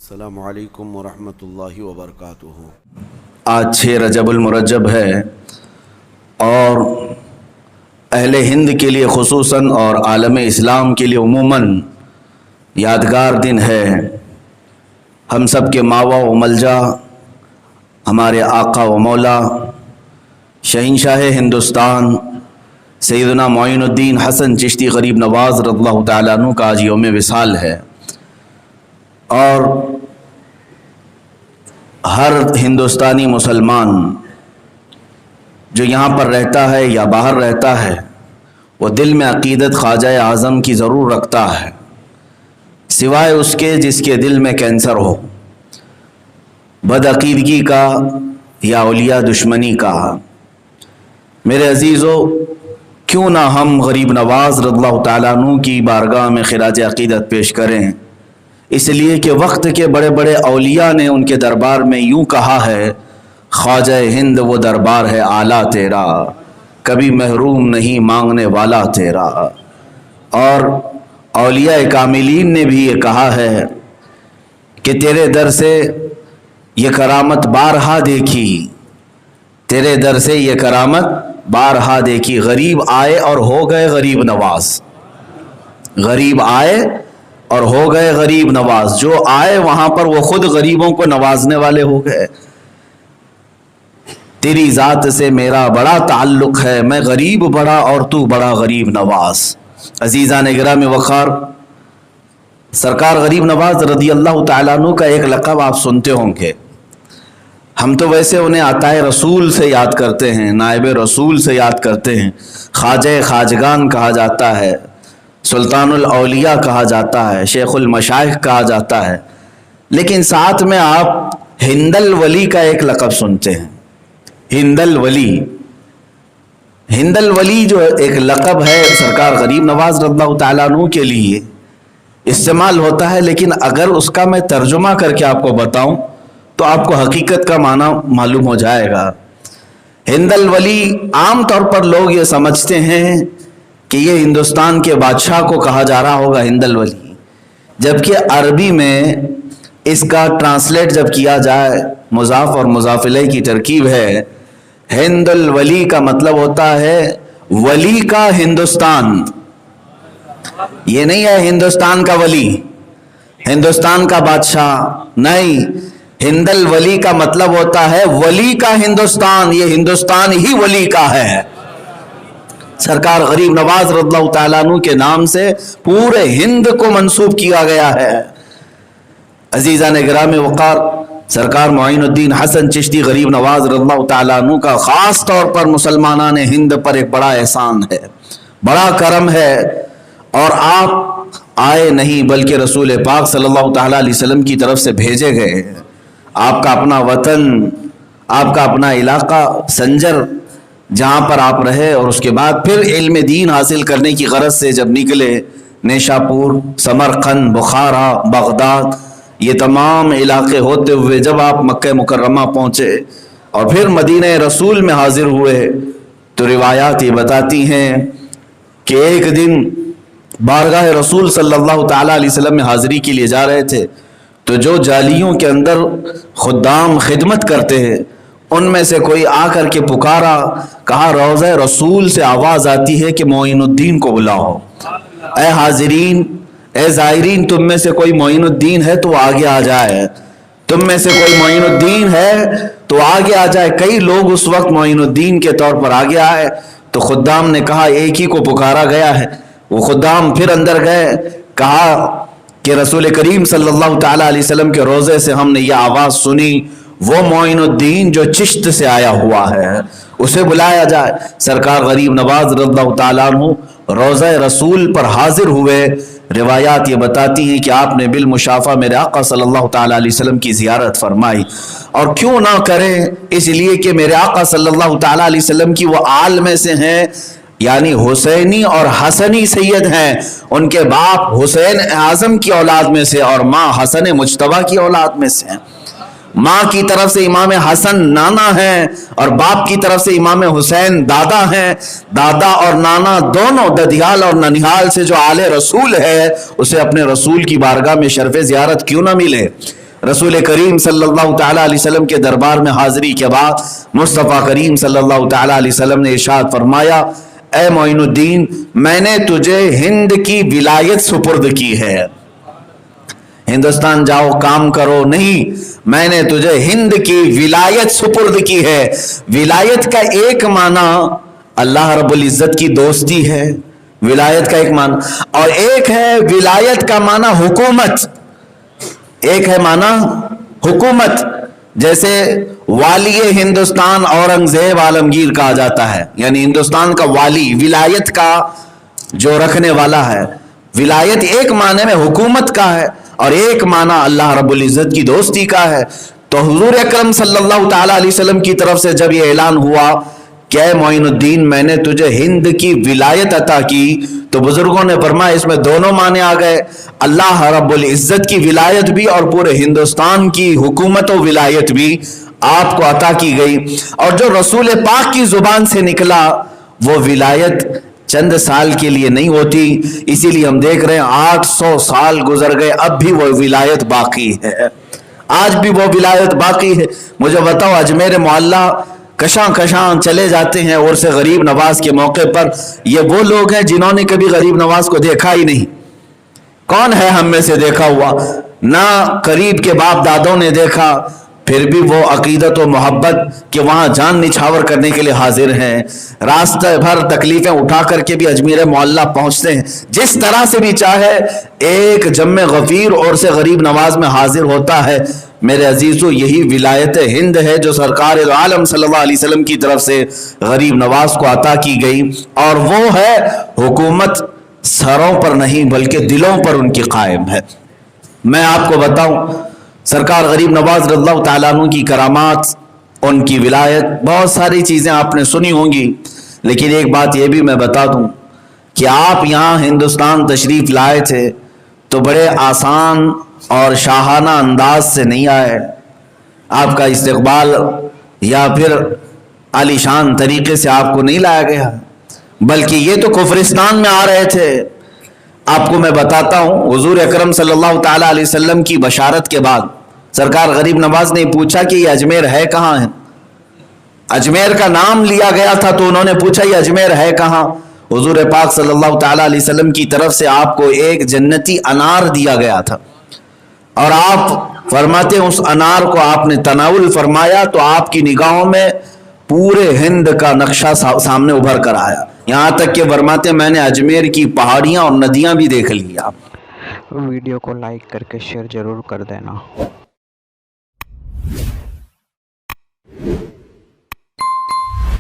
السلام علیکم ورحمۃ اللہ وبرکاتہ۔ آج 6 رجب المرجب ہے اور اہل ہند کے لیے خصوصاً اور عالم اسلام کے لیے عموماً یادگار دن ہے۔ ہم سب کے ماوا و ملجا ہمارے آقا و مولا شہنشاہ ہندوستان سیدنا معین الدین حسن چشتی غریب نواز رضی اللہ تعالیٰ عنہ کا آج یوم وصال ہے، اور ہر ہندوستانی مسلمان جو یہاں پر رہتا ہے یا باہر رہتا ہے وہ دل میں عقیدت خواجہ اعظم کی ضرور رکھتا ہے، سوائے اس کے جس کے دل میں کینسر ہو، بد عقیدگی کا یا اولیاء دشمنی کا۔ میرے عزیزو، کیوں نہ ہم غریب نواز رضی اللہ تعالیٰ عنہ کی بارگاہ میں خراج عقیدت پیش کریں، اس لیے کہ وقت کے بڑے بڑے اولیاء نے ان کے دربار میں یوں کہا ہے، خواجہ ہند وہ دربار ہے اعلیٰ تیرا، کبھی محروم نہیں مانگنے والا تیرا۔ اور اولیاء کاملین نے بھی یہ کہا ہے کہ تیرے در سے یہ کرامت بارہا دیکھی، تیرے در سے یہ کرامت بارہا دیکھی، غریب آئے اور ہو گئے غریب نواز، غریب آئے اور ہو گئے غریب نواز، جو آئے وہاں پر وہ خود غریبوں کو نوازنے والے ہو گئے۔ تیری ذات سے میرا بڑا تعلق ہے، میں غریب بڑا اور تو بڑا غریب نواز۔ عزیزان گرام وقار، سرکار غریب نواز رضی اللہ تعالیٰ عنہ کا ایک لقب آپ سنتے ہوں گے، ہم تو ویسے انہیں عطائے رسول سے یاد کرتے ہیں، نائب رسول سے یاد کرتے ہیں، خواجہ خواجگان کہا جاتا ہے، سلطان الاولیاء کہا جاتا ہے، شیخ المشائخ کہا جاتا ہے، لیکن ساتھ میں آپ ہند الولی کا ایک لقب سنتے ہیں، ہند الولی۔ ہند الولی جو ایک لقب ہے سرکار غریب نواز رضی اللہ تعالیٰ عنہ کے لیے استعمال ہوتا ہے، لیکن اگر اس کا میں ترجمہ کر کے آپ کو بتاؤں تو آپ کو حقیقت کا معنی معلوم ہو جائے گا۔ ہند الولی عام طور پر لوگ یہ سمجھتے ہیں کہ یہ ہندوستان کے بادشاہ کو کہا جا رہا ہوگا ہند الولی، جبکہ عربی میں اس کا ٹرانسلیٹ جب کیا جائے مضاف اور مضاف الیہ کی ترکیب ہے، ہند الولی کا مطلب ہوتا ہے ولی کا ہندوستان۔ یہ نہیں ہے ہندوستان کا ولی، ہندوستان کا بادشاہ نہیں، ہند الولی کا مطلب ہوتا ہے ولی کا ہندوستان، یہ ہندوستان ہی ولی کا ہے۔ سرکار غریب نواز رضی اللہ تعالیٰ عنہ کے نام سے پورے ہند کو منسوب کیا گیا ہے۔ عزیزان گرام وقار، سرکار معین الدین حسن چشتی غریب نواز رضی اللہ تعالیٰ عنہ کا خاص طور پر مسلمانان ہند پر ایک بڑا احسان ہے، بڑا کرم ہے، اور آپ آئے نہیں بلکہ رسول پاک صلی اللہ تعالیٰ علیہ وسلم کی طرف سے بھیجے گئے۔ آپ کا اپنا وطن، آپ کا اپنا علاقہ سنجر جہاں پر آپ رہے، اور اس کے بعد پھر علم دین حاصل کرنے کی غرض سے جب نکلے، نیشاپور، سمرقند، بخارا، بغداد، یہ تمام علاقے ہوتے ہوئے جب آپ مکہ مکرمہ پہنچے اور پھر مدینہ رسول میں حاضر ہوئے، تو روایات یہ بتاتی ہیں کہ ایک دن بارگاہ رسول صلی اللہ تعالیٰ علیہ وسلم میں حاضری کے لیے جا رہے تھے، تو جو جالیوں کے اندر خدام خدمت کرتے ہیں ان میں سے کوئی آ کر کے پکارا، کہا روضہ رسول سے آواز آتی ہے کہ معین الدین کو بلاؤ۔ اے حاضرین، اے زائرین، تم میں سے کوئی معین الدین ہے تو آگے آ جائے، تم میں سے کوئی معین الدین ہے تو آگے آ جائے۔ کئی لوگ اس وقت معین الدین کے طور پر آگے آئے، تو خدام نے کہا ایک ہی کو پکارا گیا ہے۔ وہ خدام پھر اندر گئے، کہا کہ رسول کریم صلی اللہ تعالیٰ علیہ وسلم کے روضے سے ہم نے یہ آواز سنی، وہ معین الدین جو چشت سے آیا ہوا ہے اسے بلایا جائے۔ سرکار غریب نواز رضی اللہ تعالیٰ عنہ روضہ رسول پر حاضر ہوئے۔ روایات یہ بتاتی ہیں کہ آپ نے بالمشافہ میرے آقا صلی اللہ تعالیٰ علیہ وسلم کی زیارت فرمائی، اور کیوں نہ کریں، اس لیے کہ میرے آقا صلی اللہ تعالیٰ علیہ وسلم کی وہ آل میں سے ہیں، یعنی حسینی اور حسنی سید ہیں، ان کے باپ حسین اعظم کی اولاد میں سے اور ماں حسن مجتبیٰ کی اولاد میں سے ہیں۔ ماں کی طرف سے امام حسن نانا ہیں اور باپ کی طرف سے امام حسین دادا ہیں۔ دادا اور نانا دونوں ددیال اور ننیال سے جو آل رسول ہے اسے اپنے رسول کی بارگاہ میں شرف زیارت کیوں نہ ملے۔ رسول کریم صلی اللہ تعالیٰ علیہ وسلم کے دربار میں حاضری کے بعد مصطفیٰ کریم صلی اللہ تعالیٰ علیہ وسلم نے ارشاد فرمایا، اے معین الدین، میں نے تجھے ہند کی ولایت سپرد کی ہے، ہندوستان جاؤ کام کرو نہیں، میں نے تجھے ہند کی ولایت سپرد کی ہے۔ ولایت کا ایک معنی اللہ رب العزت کی دوستی ہے، ولایت کا ایک معنی، اور ایک ہے ولایت کا معنی حکومت، ایک ہے معنی حکومت، جیسے والی ہندوستان اورنگزیب عالمگیر کہا جاتا ہے، یعنی ہندوستان کا والی، ولایت کا جو رکھنے والا ہے۔ ولایت ایک معنی میں حکومت کا ہے اور ایک معنی اللہ رب العزت کی دوستی کا ہے۔ تو حضور اکرم صلی اللہ تعالیٰ علیہ وسلم کی طرف سے جب یہ اعلان ہوا کہ اے معین الدین، میں نے تجھے ہند کی ولایت عطا کی، تو بزرگوں نے فرمایا اس میں دونوں معنی آ گئے، اللہ رب العزت کی ولایت بھی اور پورے ہندوستان کی حکومت و ولایت بھی آپ کو عطا کی گئی۔ اور جو رسول پاک کی زبان سے نکلا وہ ولایت چند سال کے لیے نہیں ہوتی، اسی لیے ہم دیکھ رہے ہیں 800 سال گزر گئے، اب بھی وہ ولایت باقی ہے، آج بھی وہ ولایت باقی ہے۔ مجھے بتاؤ، اجمیر معلیٰ کشاں کشاں چلے جاتے ہیں عرس غریب نواز کے موقع پر، یہ وہ لوگ ہیں جنہوں نے کبھی غریب نواز کو دیکھا ہی نہیں۔ کون ہے ہم میں سے دیکھا ہوا؟ نہ قریب کے باپ دادوں نے دیکھا، پھر بھی وہ عقیدت و محبت کہ وہاں جان نچھاور کرنے کے لیے حاضر ہیں، راستہ بھر تکلیفیں اٹھا کر کے بھی اجمیر معلیٰ پہنچتے ہیں، جس طرح سے بھی چاہے ایک جم غفیر عرس غریب نواز میں حاضر ہوتا ہے۔ میرے عزیزو، یہی ولایت ہند ہے جو سرکار عالم صلی اللہ علیہ وسلم کی طرف سے غریب نواز کو عطا کی گئی، اور وہ ہے حکومت سروں پر نہیں بلکہ دلوں پر ان کی قائم ہے۔ میں آپ کو بتاؤں، سرکار غریب نواز رضی اللہ تعالیٰ عنہ کی کرامات، ان کی ولایت، بہت ساری چیزیں آپ نے سنی ہوں گی، لیکن ایک بات یہ بھی میں بتا دوں کہ آپ یہاں ہندوستان تشریف لائے تھے تو بڑے آسان اور شاہانہ انداز سے نہیں آئے، آپ کا استقبال یا پھر عالی شان طریقے سے آپ کو نہیں لایا گیا، بلکہ یہ تو کفرستان میں آ رہے تھے۔ آپ کو میں بتاتا ہوں، حضور اکرم صلی اللہ تعالیٰ علیہ وسلم کی بشارت کے بعد سرکار غریب نواز نے پوچھا کہ یہ اجمیر ہے کہاں ہے؟ اجمیر کا نام لیا گیا تھا تو انہوں نے پوچھا یہ اجمیر ہے کہاں؟ حضور پاک صلی اللہ تعالیٰ علیہ وسلم کی طرف سے آپ کو ایک جنتی انار دیا گیا تھا، اور آپ فرماتے ہیں اس انار کو آپ نے تناول فرمایا تو آپ کی نگاہوں میں پورے ہند کا نقشہ سامنے ابھر کر آیا، یہاں تک کہ فرماتے ہیں میں نے اجمیر کی پہاڑیاں اور ندیاں بھی دیکھ لی۔ آپ ویڈیو کو لائک کر کے شیئر ضرور کر دینا۔